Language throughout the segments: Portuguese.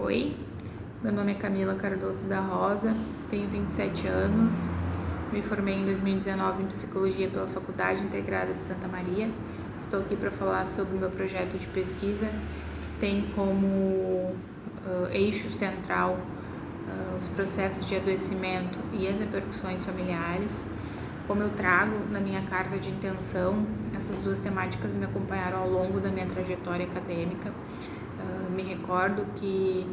Oi, meu nome é Camila Cardoso da Rosa, tenho 27 anos, me formei em 2019 em Psicologia pela Faculdade Integrada de Santa Maria. Estou aqui para falar sobre o meu projeto de pesquisa, que tem como eixo central os processos de adoecimento e as repercussões familiares. Como eu trago na minha carta de intenção, essas duas temáticas me acompanharam ao longo da minha trajetória acadêmica. Me recordo que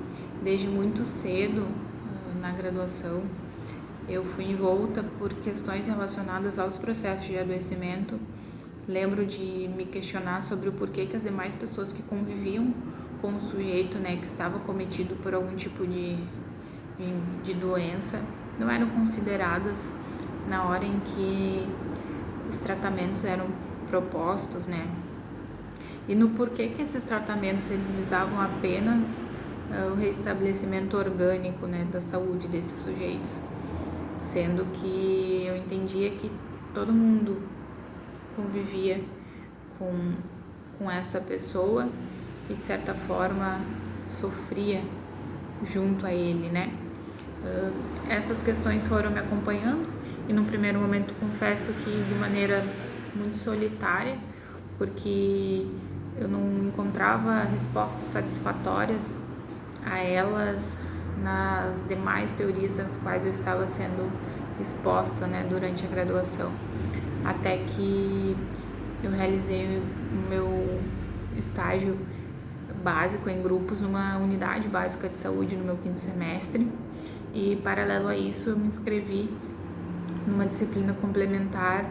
desde muito cedo na graduação eu fui envolta por questões relacionadas aos processos de adoecimento. Lembro de me questionar sobre o porquê que as demais pessoas que conviviam com o sujeito, que estava cometido por algum tipo de doença, não eram consideradas na hora em que os tratamentos eram propostos, E no porquê que esses tratamentos eles visavam apenas o restabelecimento orgânico, da saúde desses sujeitos, sendo que eu entendia que todo mundo convivia com essa pessoa e de certa forma sofria junto a ele, Essas questões foram me acompanhando e num primeiro momento confesso que de maneira muito solitária, porque eu não encontrava respostas satisfatórias a elas nas demais teorias às quais eu estava sendo exposta, durante a graduação, até que eu realizei o meu estágio básico em grupos numa unidade básica de saúde no meu 5º semestre e, paralelo a isso, eu me inscrevi numa disciplina complementar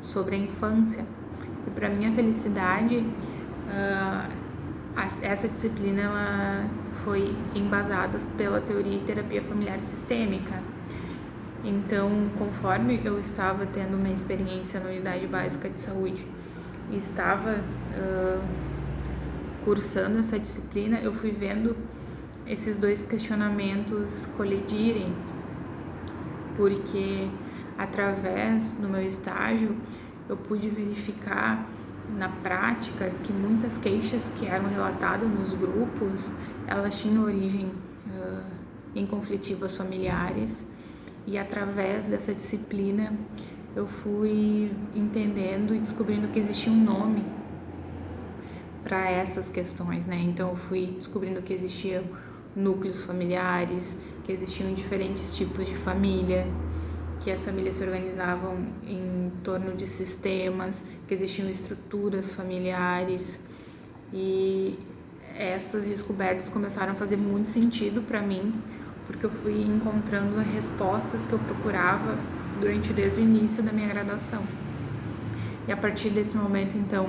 sobre a infância. E para minha felicidade, essa disciplina ela foi embasada pela teoria e terapia familiar sistêmica. Então, conforme eu estava tendo uma experiência na unidade básica de saúde e estava cursando essa disciplina, eu fui vendo esses dois questionamentos colidirem, porque através do meu estágio eu pude verificar na prática que muitas queixas que eram relatadas nos grupos, elas tinham origem em conflitivas familiares, e através dessa disciplina eu fui entendendo e descobrindo que existia um nome para essas questões, Então eu fui descobrindo que existiam núcleos familiares, que existiam diferentes tipos de família, que as famílias se organizavam em torno de sistemas, que existiam estruturas familiares, e essas descobertas começaram a fazer muito sentido para mim, porque eu fui encontrando as respostas que eu procurava desde o início da minha graduação. E a partir desse momento, então,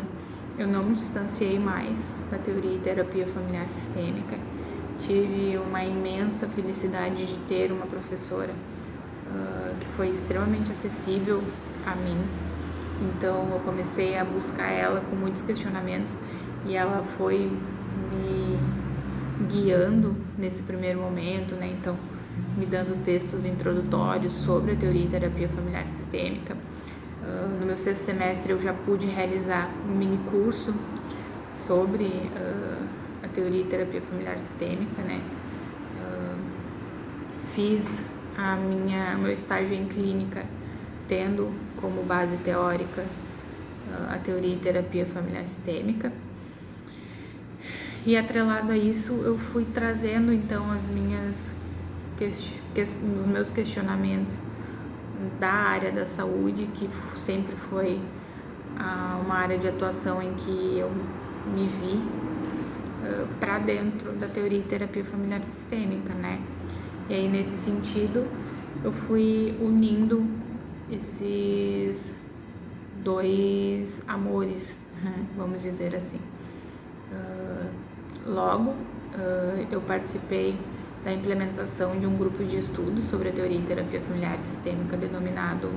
eu não me distanciei mais da teoria e terapia familiar sistêmica. Tive uma imensa felicidade de ter uma professora que foi extremamente acessível a mim. Então eu comecei a buscar ela com muitos questionamentos e ela foi me guiando nesse primeiro momento, Então me dando textos introdutórios sobre a teoria e terapia familiar sistêmica. No meu 6º semestre eu já pude realizar um mini curso sobre a teoria e terapia familiar sistêmica, Fiz meu estágio em clínica tendo como base teórica a teoria e terapia familiar sistêmica, e atrelado a isso eu fui trazendo então os meus questionamentos da área da saúde, que sempre foi uma área de atuação em que eu me vi para dentro da teoria e terapia familiar sistêmica, E aí, nesse sentido, eu fui unindo esses dois amores, vamos dizer assim. Logo, eu participei da implementação de um grupo de estudo sobre a teoria e terapia familiar sistêmica denominado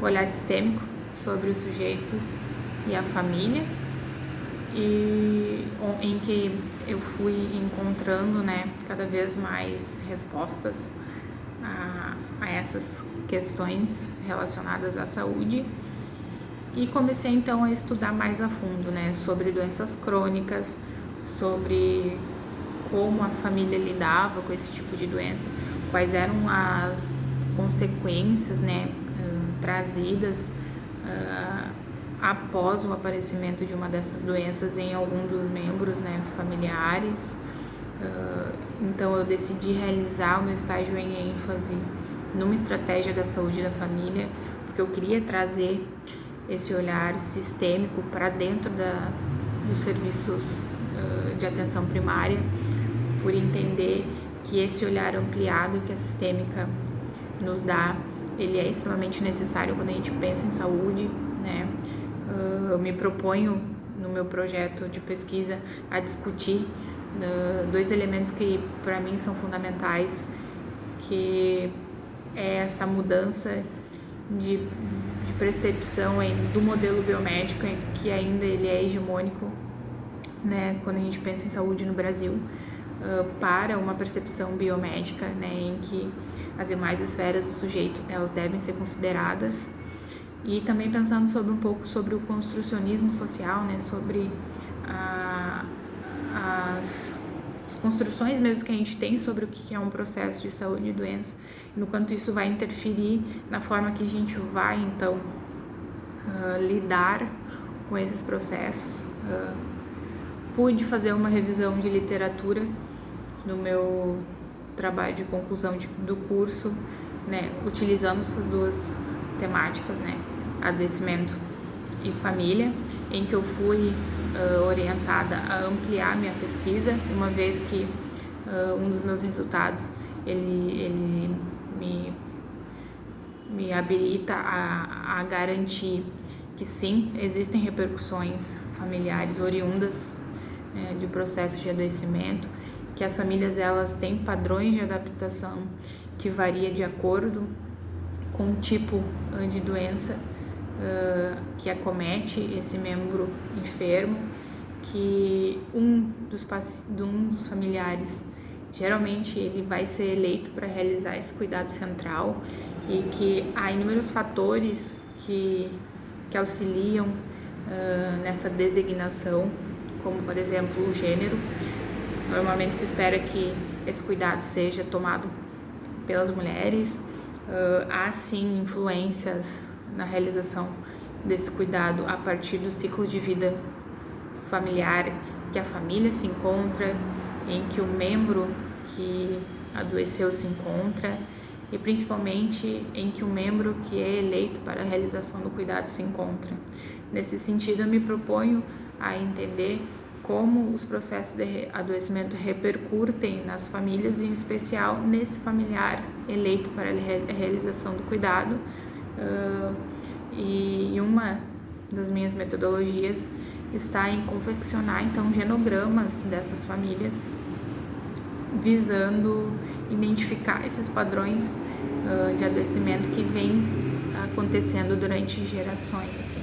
Olhar Sistêmico sobre o Sujeito e a Família, e em que eu fui encontrando cada vez mais respostas a essas questões relacionadas à saúde, e comecei então a estudar mais a fundo sobre doenças crônicas, sobre como a família lidava com esse tipo de doença, quais eram as consequências, né, trazidas após o aparecimento de uma dessas doenças em algum dos membros, né, familiares. Então eu decidi realizar o meu estágio em ênfase numa estratégia da saúde da família, porque eu queria trazer esse olhar sistêmico para dentro dos serviços de atenção primária, por entender que esse olhar ampliado que a sistêmica nos dá, ele é extremamente necessário quando a gente pensa em saúde, né? Eu me proponho no meu projeto de pesquisa a discutir dois elementos que para mim são fundamentais, que é essa mudança de percepção do modelo biomédico, que ainda ele é hegemônico, né, quando a gente pensa em saúde no Brasil, para uma percepção biomédica, né, em que as demais esferas do sujeito elas devem ser consideradas, e também pensando um pouco sobre o construcionismo social, né, sobre as construções mesmo que a gente tem sobre o que é um processo de saúde e doença, no quanto isso vai interferir na forma que a gente vai, então, lidar com esses processos. Pude fazer uma revisão de literatura no meu trabalho de conclusão do curso, né, utilizando essas duas temáticas, né, adoecimento e família, em que eu fui orientada a ampliar minha pesquisa, uma vez que um dos meus resultados ele me habilita a garantir que sim, existem repercussões familiares oriundas de processos de adoecimento, que as famílias elas têm padrões de adaptação que varia de acordo com o tipo de doença que acomete esse membro enfermo, que um dos familiares geralmente ele vai ser eleito para realizar esse cuidado central, e que há inúmeros fatores que auxiliam nessa designação, como por exemplo o gênero. Normalmente se espera que esse cuidado seja tomado pelas mulheres. Há sim influências na realização desse cuidado a partir do ciclo de vida familiar que a família se encontra, em que o membro que adoeceu se encontra, e principalmente em que o membro que é eleito para a realização do cuidado se encontra. Nesse sentido, eu me proponho a entender como os processos de adoecimento repercutem nas famílias, em especial nesse familiar eleito para a realização do cuidado. E uma das minhas metodologias está em confeccionar então genogramas dessas famílias, visando identificar esses padrões de adoecimento que vem acontecendo durante gerações, assim.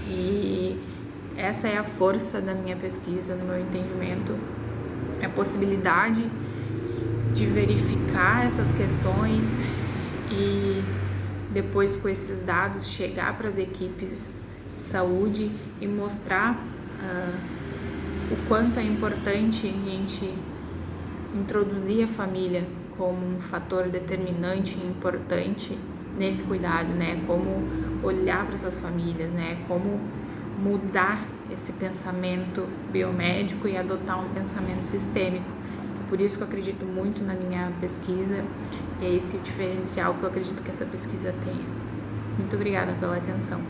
E essa é a força da minha pesquisa, no meu entendimento, a possibilidade de verificar essas questões e depois, com esses dados, chegar para as equipes de saúde e mostrar o quanto é importante a gente introduzir a família como um fator determinante e importante nesse cuidado, né? Como olhar para essas famílias, né? Como mudar esse pensamento biomédico e adotar um pensamento sistêmico. Por isso que eu acredito muito na minha pesquisa, e é esse diferencial que eu acredito que essa pesquisa tenha. Muito obrigada pela atenção.